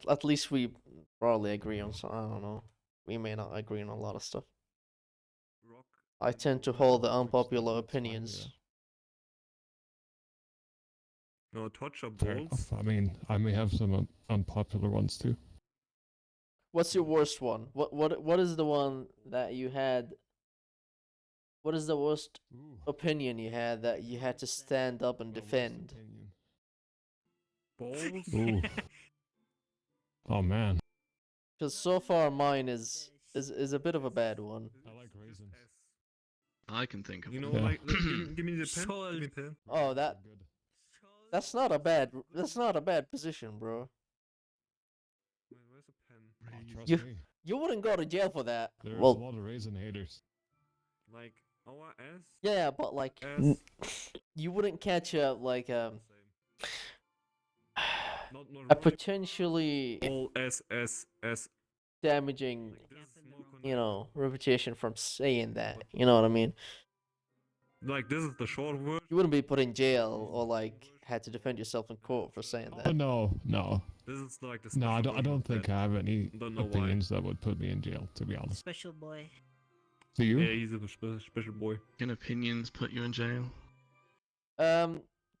at least we probably agree on some. I don't know. We may not agree on a lot of stuff. Rock I and tend to roll. hold the Which unpopular that's fine, opinions. No, touch or Fair balls. enough. I mean, I may have some unpopular ones too. What's your worst one? What is the one that you had? What is the worst Ooh. opinion you had that you had to stand up and My worst defend? opinion. Balls. Ooh. Oh man, Because so far mine is a bit of a bad one. I like raisins. I can think of You know, one. Yeah. like, give me the pen. Give me a pen. Oh, Raisins are good. that's not a bad position, bro. Where's the pen? Oh, trust You me. you wouldn't go to jail for that. There's a Well, lot of raisin haters. Like our S. yeah, but like you wouldn't catch Not a really. potentially All S. damaging, Like this is more reputation from saying that. You know what I mean? Like this is the short word. You wouldn't be put in jail or like had to defend yourself in court for saying Oh that. no. This is like the No, I special don't version of think that. I have any Don't know why. opinions that would put me in jail, to be honest. Special boy. Do you? Yeah, he's a special boy. Can opinions put you in jail?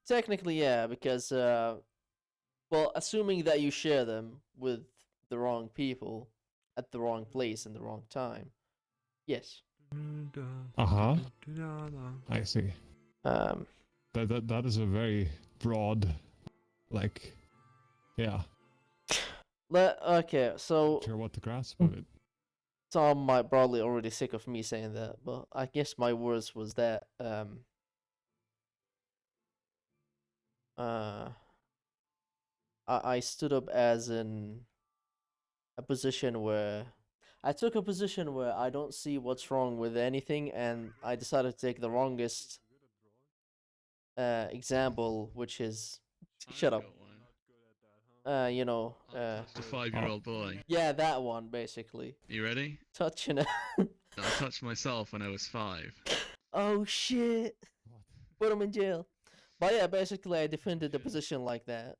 Technically, yeah, because well, assuming that you share them with the wrong people at the wrong place and the wrong time, yes. Uh-huh. I see. Um, That is a very broad, like, yeah. okay, so Not sure what to grasp of it. Tom might probably already sick of me saying that, but I guess my words was that uh I stood up as in a position where I took a position where I don't see what's wrong with anything, and I decided to take the wrongest example, which is shut up. You know, Touched a 5-year-old boy. yeah, that one basically. You ready? Touching it. I touched myself when I was 5. Oh shit! Put him in jail. But yeah, basically, I defended the position like that.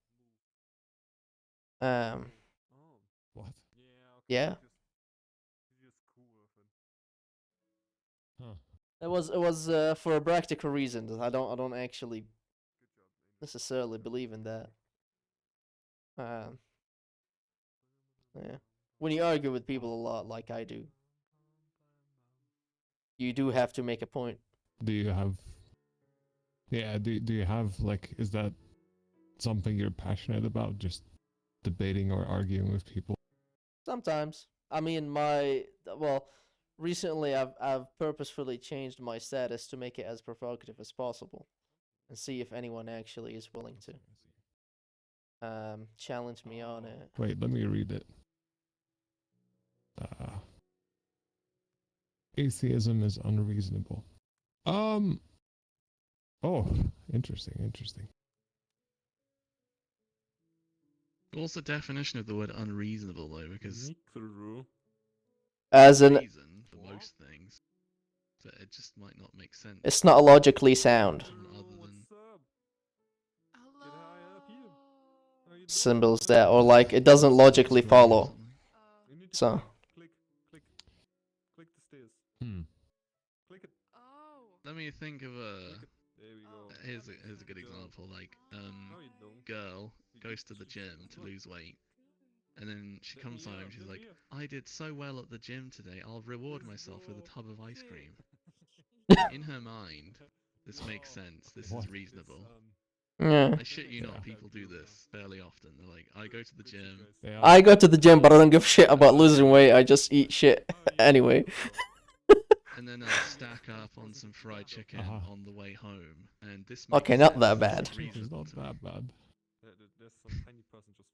What? Yeah. Huh. It was for a practical reason. I don't actually necessarily believe in that. Yeah. When you argue with people a lot, like I do, you do have to make a point. Do you have... Yeah, do you have, like, is that something you're passionate about? Just debating or arguing with people? Sometimes. I mean, recently I've purposefully changed my status to make it as provocative as possible, and see if anyone actually is willing to challenge me on it. Wait, let me read it. Atheism is unreasonable. Oh, interesting. What's the definition of the word unreasonable though? Because As in, reason for most things, but it just might not make sense. it's not logically sound. Other than Symbols that, or like it doesn't logically follow. So Click the stairs. Click it. let me think of a. There we go. Here's a good example. Like, No, you don't. girl goes to the gym to lose weight, and then she comes home. She's like, "I did so well at the gym today. I'll reward myself with a tub of ice cream." In her mind, this makes sense. This is reasonable. yeah. I shit you not, people do this fairly often. They're like, I go to the gym. Yeah. I go to the gym, but I don't give a shit about losing weight. I just eat shit anyway. And then I'll stack up on some fried chicken on the way home. And this makes Okay, not sense. that This bad. is It's reasonable not to me. that bad. There's some tiny person just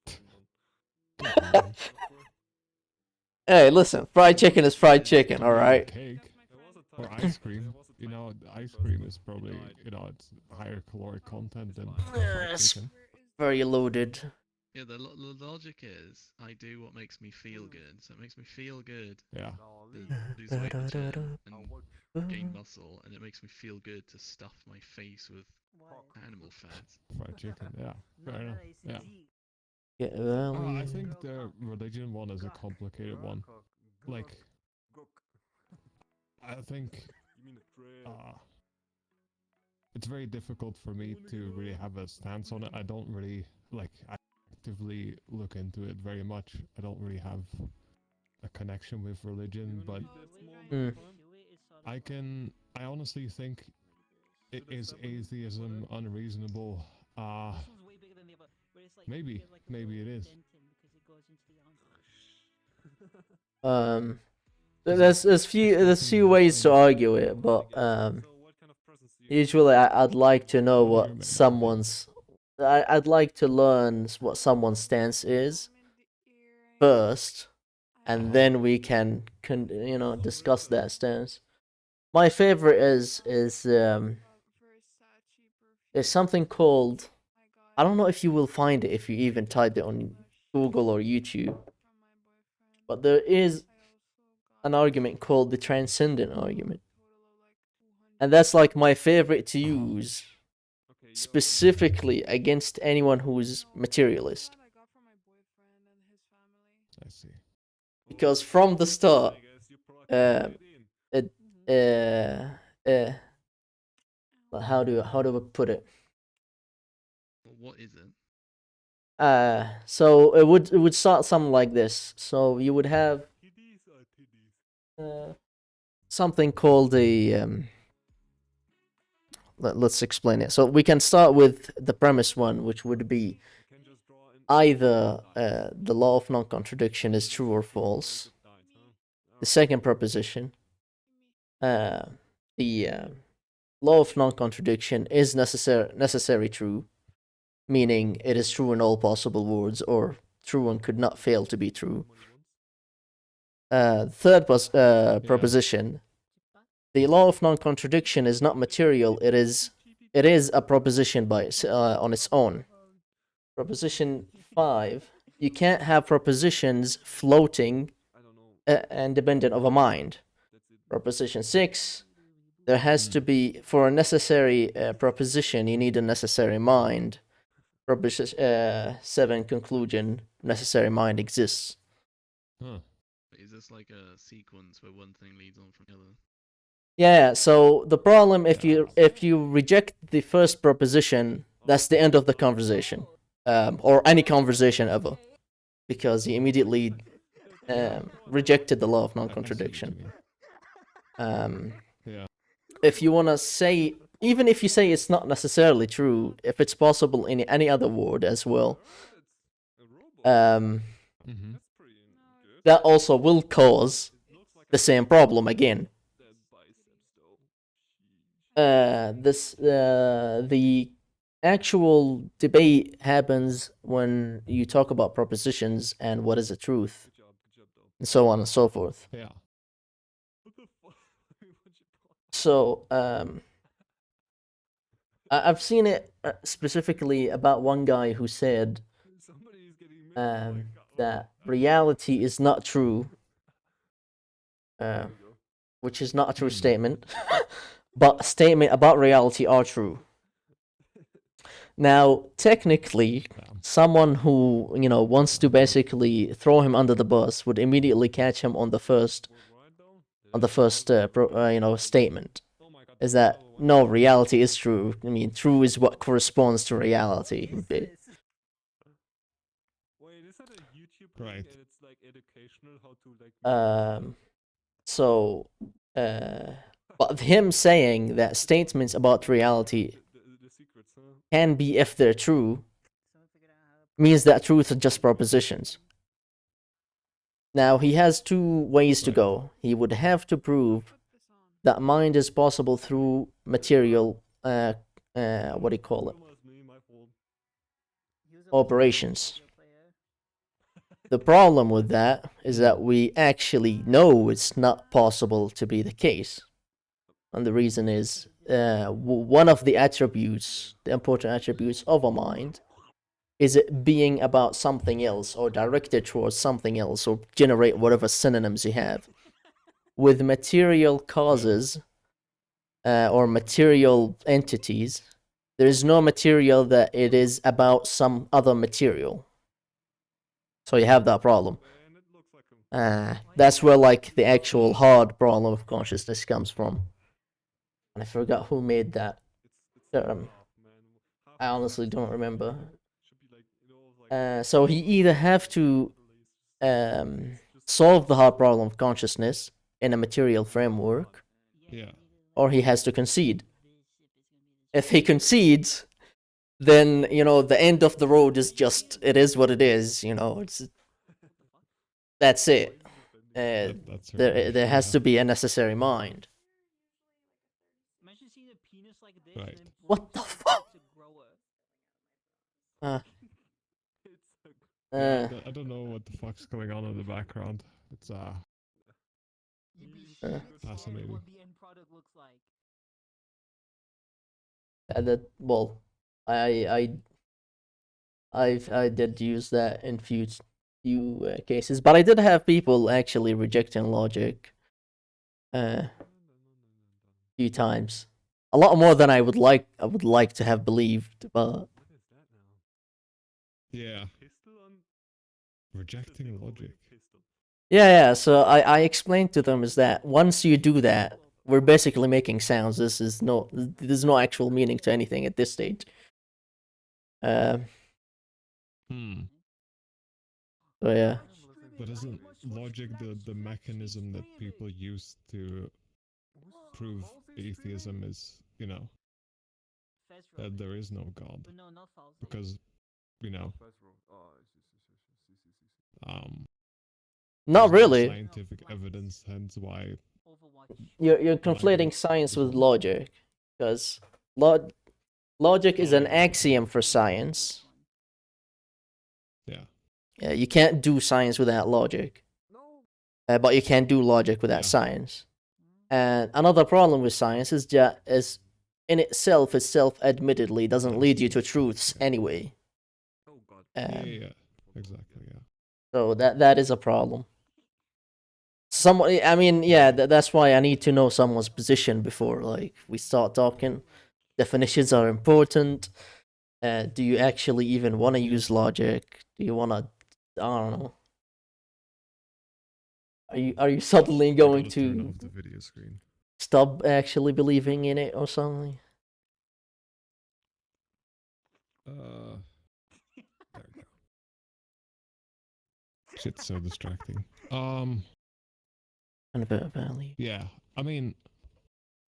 falling down. Hey, listen, fried chicken is fried chicken, alright? Cake or ice cream. You know, ice cream is probably, it's higher caloric content than fried Yes. chicken. Very loaded. Yeah, the logic is I do what makes me feel good. So it makes me feel good Yeah. to lose weight in the gym and gain muscle. And it makes me feel good to stuff my face with animal fat. Fried chicken, yeah. Fair enough. Yeah. Yeah, well, I think the religion one is a complicated one. Like, I think You mean a prayer? it's very difficult for me to really have a stance on it. I don't really like actively look into it very much. I don't really have a connection with religion, but Hmm. I honestly think is atheism unreasonable? Maybe it is. Um, Is there's it there's few something ways to nothing? argue it, but So what kind of presents do you usually I'd like to know What do you what mean? someone's. I'd like to learn what someone's stance is first, and then we can discuss that stance. My favorite is something called, I don't know if you will find it if you even type it on Google or YouTube, but there is an argument called the transcendent argument, and that's like my favorite to use Okay, specifically against anyone who's materialist, I see. because from the start, I guess you brought uh, it in. it how do I put it? But what is it? So it would start something like this. So you would have TDs or TDs? something called let's explain it. So we can start with the premise one, which would be You can just draw in either the law of non-contradiction is true or false. The second proposition, the law of non-contradiction is necessary true, meaning it is true in all possible worlds, or true and could not fail to be true. Third proposition, the law of non-contradiction is not material. It is a proposition on its own. Proposition 5, you can't have propositions floating independent of a mind. Proposition 6, there has to be, for a necessary proposition, you need a necessary mind. Proposition 7, conclusion, necessary mind exists. Huh. Is this like a sequence where one thing leads on from the other? Yeah, so the problem, if you reject the first proposition, that's the end of the conversation, or any conversation ever, because you immediately rejected the law of I see what you non-contradiction. mean. Yeah. If you want to say, even if you say it's not necessarily true, if it's possible in any other word as well, Mm-hmm. that also will cause the same problem again. The actual debate happens when you talk about propositions and what is the truth, and so on and so forth. Yeah. So I've seen it specifically about one guy who said that reality is not true, which is not a true statement, but a statement about reality are true. Now, technically, someone who wants to basically throw him under the bus would immediately catch him on the first statement. Is that no, reality is true. I mean, true is what corresponds to reality. Wait, is that a YouTube Right. link and it's like educational how to like So, but him saying that statements about reality the secrets, huh? can be, if they're true, means that truth are just propositions. Now, he has two ways to go. He would have to prove that mind is possible through material, what do you call it? Operations. The problem with that is that we actually know it's not possible to be the case. And the reason is one of the attributes, the important attributes of a mind, is it being about something else or directed towards something else or generate whatever synonyms you have. With material causes or material entities, there is no material that it is about some other material. So you have that problem. Man, it looks like a That's where like the actual hard problem of consciousness comes from. And I forgot who made that it's term. half, man. Half I is honestly like don't remember. should be like it all like So he either have to just solve the hard problem of consciousness in a material framework, Yeah. or he has to concede. If he concedes, then the end of the road is just it is what it is. That's it. That's There has yeah. to be a necessary mind. Imagine seeing a penis like this Right. and then What the fuck? to grow a Uh, it's a Yeah, uh, I don't know what the fuck's going on in the background. It's You'd be Uh, scared Fascinating. what the end product looks like. well, I I did use that in few cases, but I did have people actually rejecting logic few times. A lot more than I would like to have believed, but what is that now? yeah, Pistol on rejecting logic. Pistol. yeah. So I explained to them is that once you do that, we're basically making sounds. There's no actual meaning to anything at this stage. Hmm. So yeah. But isn't logic the mechanism that people use to prove atheism is, that there is no God? But no, not false. Because, you know, Oh, um, Not there's no really. scientific evidence, hence why. Overwatch. You're Why conflating would- science with logic, because logic is Oh, an yeah. axiom for science. Yeah. Yeah, you can't do science without logic, no. but you can do logic without Yeah. science. And another problem with science is that in itself, admittedly doesn't That's lead you to true. truths Yeah. anyway. Oh god. Yeah. Exactly. Yeah. So that is a problem. I mean, yeah, that's why I need to know someone's position before like we start talking. Definitions are important. Do you actually even want to use logic? Do you want to? I don't know. Are you suddenly I going gotta turn to off the video screen. stop actually believing in it or something? There we go. Shit's so distracting. And a bit of value. Yeah. I mean,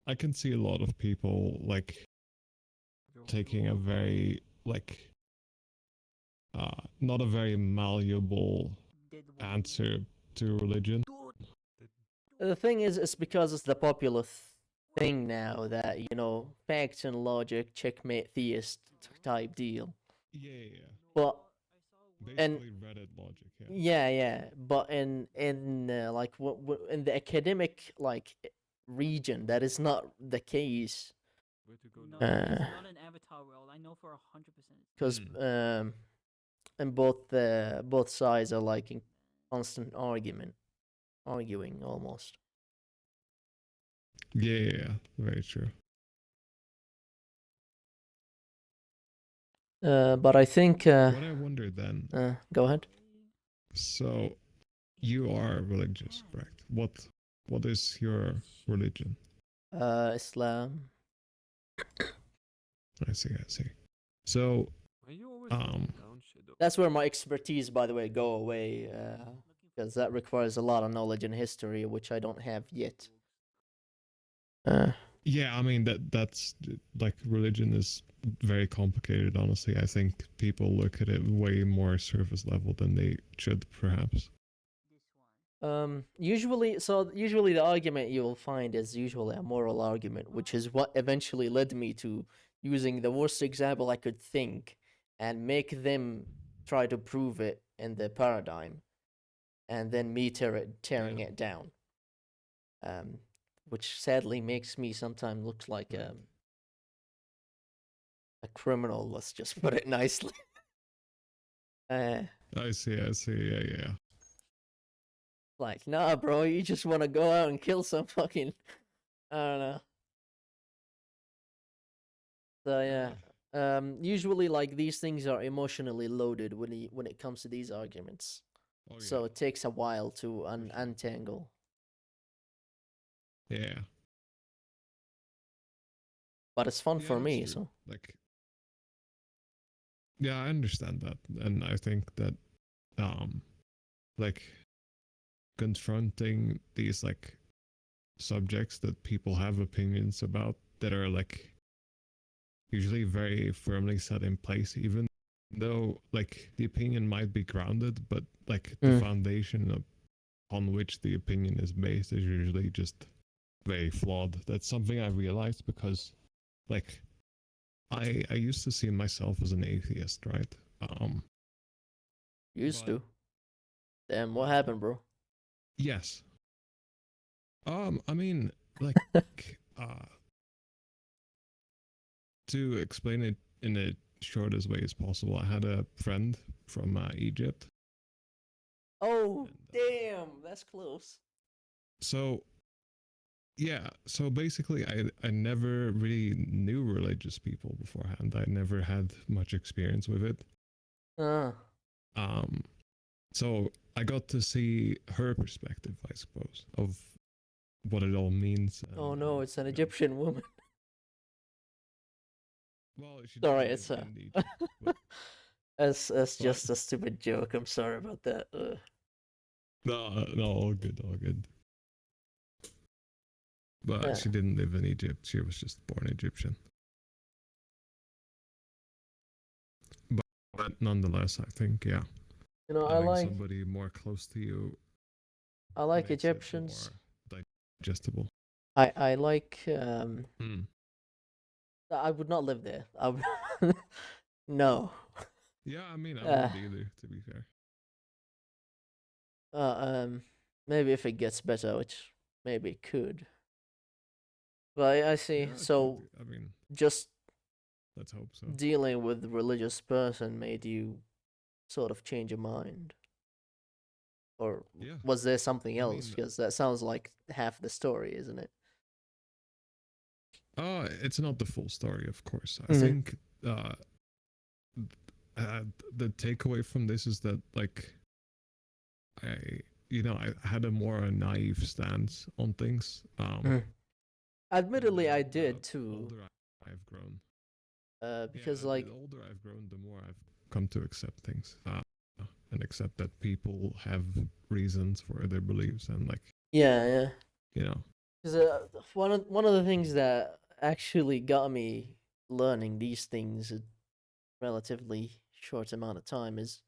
I can see a lot of people like taking a very not a very malleable Did what? answer to religion. The thing is, it's because it's the popular thing now that facts and logic, checkmate theist type deal. Yeah. But And- Basically Reddit logic. Yeah. yeah, but in like in the academic like region, that is not the case. Where to go No, now? it's Uh, not an avatar world. I know for 100%. Because and both sides are like in constant arguing almost. Yeah. Very true. But I think What I wonder then. go ahead. So, you are religious, correct? What is your religion? Islam. I see. So, Why you always Um, writing down shit though? That's where my expertise, by the way, go away. Because that requires a lot of knowledge and history, which I don't have yet. yeah, I mean that's like religion is very complicated. Honestly, I think people look at it way more surface level than they should, perhaps. Usually the argument you will find is usually a moral argument, which is what eventually led me to using the worst example I could think and make them try to prove it in the paradigm, and then me tearing Yeah. it down. Which sadly makes me sometimes look like Right. a criminal. Let's just put it nicely. I see. Yeah. Like, nah, bro, you just want to go out and kill some fucking, I don't know. So yeah, Usually, like these things are emotionally loaded when it comes to these arguments, Oh so yeah. it takes a while to For sure. untangle. Yeah. But it's fun Yeah, for that's me. true. So Like, yeah, I understand that, and I think that, like, confronting these like subjects that people have opinions about that are like usually very firmly set in place, even though like the opinion might be grounded, but like the foundation upon which the opinion is based is usually just very flawed. That's something I realized because like I used to see myself as an atheist, right? used But to. Damn, what happened, bro? yes. I mean, like, uh, to explain it in the shortest way as possible, I had a friend from Egypt. Oh, And, damn, that's close. so yeah, so basically, I never really knew religious people beforehand. I never had much experience with it. Uh, Um, so I got to see her perspective, I suppose, of what it all means. oh And no, it's an you know, Egyptian woman. well, she Sorry, didn't live it's a. in Egypt, but It's but just a stupid joke. I'm sorry about that. no, all good, all good. But Yeah. she didn't live in Egypt. She was just born Egyptian. But nonetheless, I think yeah, You know, having somebody more close to you I like makes it Egyptians. more digestible. I like Hmm. I would not live there. I would no. Yeah, I mean, I Uh, wouldn't either, to be fair. maybe if it gets better, which maybe it could. But I see. Yeah, it could. So I mean, just let's hope so. dealing with the religious person made you sort of change your mind, or Yeah, was there something I else? mean, Because that sounds like half the story, isn't it? it's not the full story, of course. I Mhm. think uh, the takeaway from this is that, like, I had a more naive stance on things. Admittedly, I The did too. older I've grown, Because the like older I've grown, the more I've come to accept things, and accept that people have reasons for their beliefs, and like, yeah. you know, Because one of the things that actually got me learning these things in relatively short amount of time is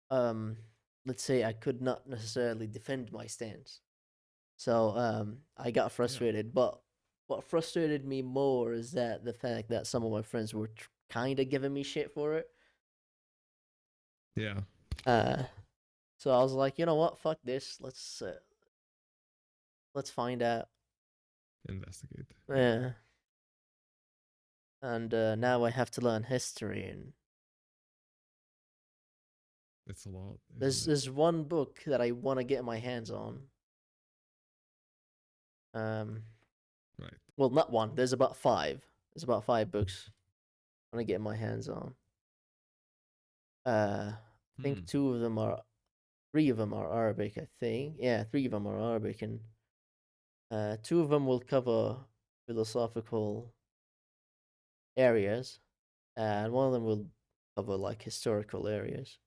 um let's say I could not necessarily defend my stance. So I got frustrated, but what frustrated me more is that the fact that some of my friends were kind of giving me shit for it. yeah, Uh so I was like, you know what? Fuck this. Let's find out. investigate. Yeah. And now I have to learn history, and It's a lot, there's isn't it? there's one book that I want to get my hands on. Um, Right. well, not one. There's about five. There's about five books I want to get my hands on. I think three of them are Arabic. I think, yeah, three of them are Arabic, and two of them will cover philosophical areas, and one of them will cover like historical areas.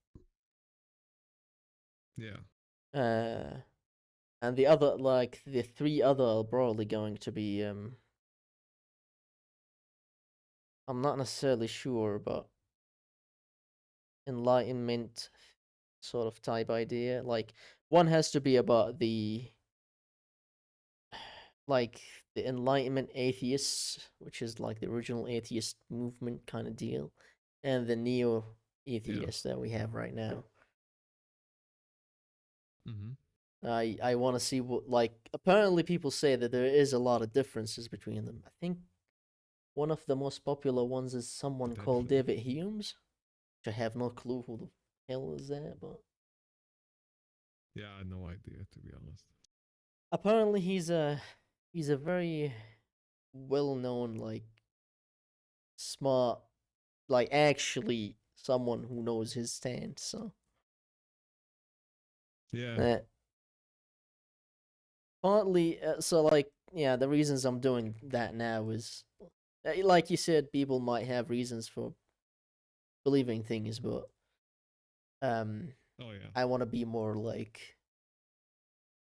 Yeah. Uh, and the other, like the three other, are probably going to be I'm not necessarily sure, but enlightenment sort of type idea. Like one has to be about the like the enlightenment atheists, which is like the original atheist movement kind of deal, and the neo atheists that we have right now. Mm-hmm. I want to see what, like, apparently people say that there is a lot of differences between them. I think one of the most popular ones is someone called Potentially. David Humes, which I have no clue who the hell is that, but Yeah, I had no idea, to be honest. apparently he's a very well known like smart, like actually someone who knows his stance. So Yeah. that partly, so like yeah, the reasons I'm doing that now is, like you said, people might have reasons for believing things, but Oh yeah. I want to be more like,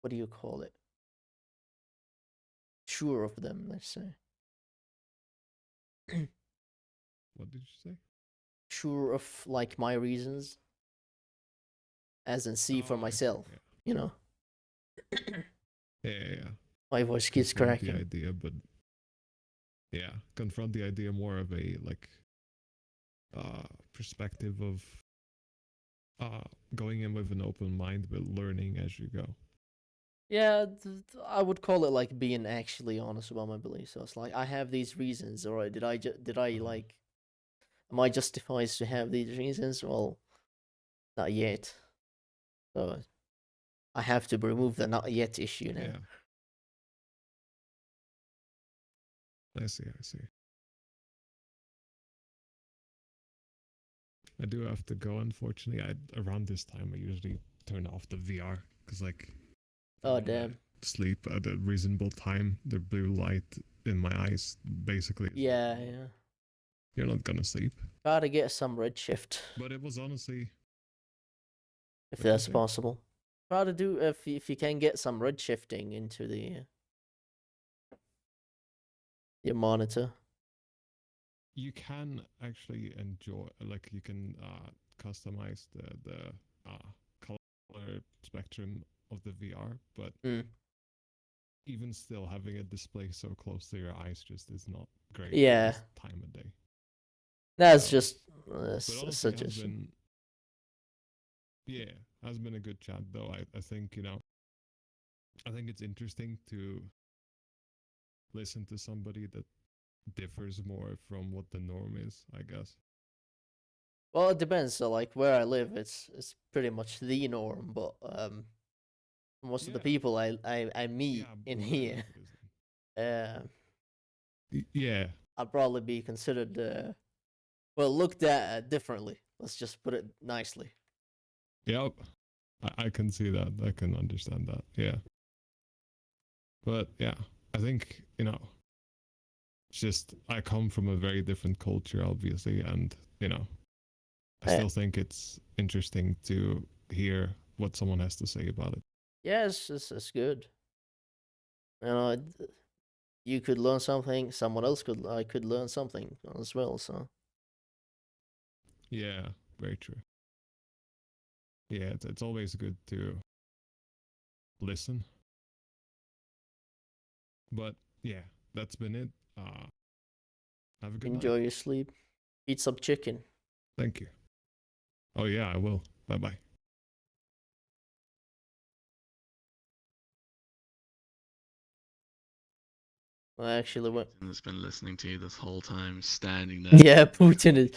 what do you call it? Sure of them, let's say. What did you say? Sure of like my reasons, as in see for Oh, I see, myself. yeah. You know, Yeah. my voice keeps Confront the cracking. idea, but yeah, confront the idea more of a like perspective of going in with an open mind but learning as you go. Yeah, I would call it like being actually honest about my beliefs. So it's like I have these reasons, or did I like, am I justified to have these reasons? Well, not yet. So I have to remove the not yet issue now. Yeah. I see. I do have to go. Unfortunately, around this time I usually turn off the VR because like if I Oh wanna damn. sleep at a reasonable time, the blue light in my eyes basically. Yeah, yeah. You're not gonna sleep. Gotta get some redshift But it was honestly. if What'd you that's say? possible. Try to do if you can get some redshifting into the your monitor. You can actually enjoy, like you can customize the color spectrum of the VR, but Mm. even still having a display so close to your eyes just is not great Yeah. at this time of day. That's So, just but a honestly, it has suggestion. been a good chat though. I think I think it's interesting to listen to somebody that differs more from what the norm is, I guess. Well, it depends. So, like where I live, it's pretty much the norm. But most of the Yeah. people I meet Yeah, in where I here, live it isn't. Yeah, I'd probably be considered well looked at differently. Let's just put it nicely. yep. I can see that. I can understand that. Yeah. But yeah, I think, it's just I come from a very different culture, obviously, and, I Uh, still think it's interesting to hear what someone has to say about it. yeah, it's good. You know, you could learn something. Someone else could learn something as well. So Yeah, very true. Yeah, it's always good to listen. But yeah, that's been it. Have a good night. enjoy your sleep. Eat some chicken. Thank you. Oh yeah, I will. Bye bye. I actually went. Putin has been listening to you this whole time, standing there. Yeah, Putin is.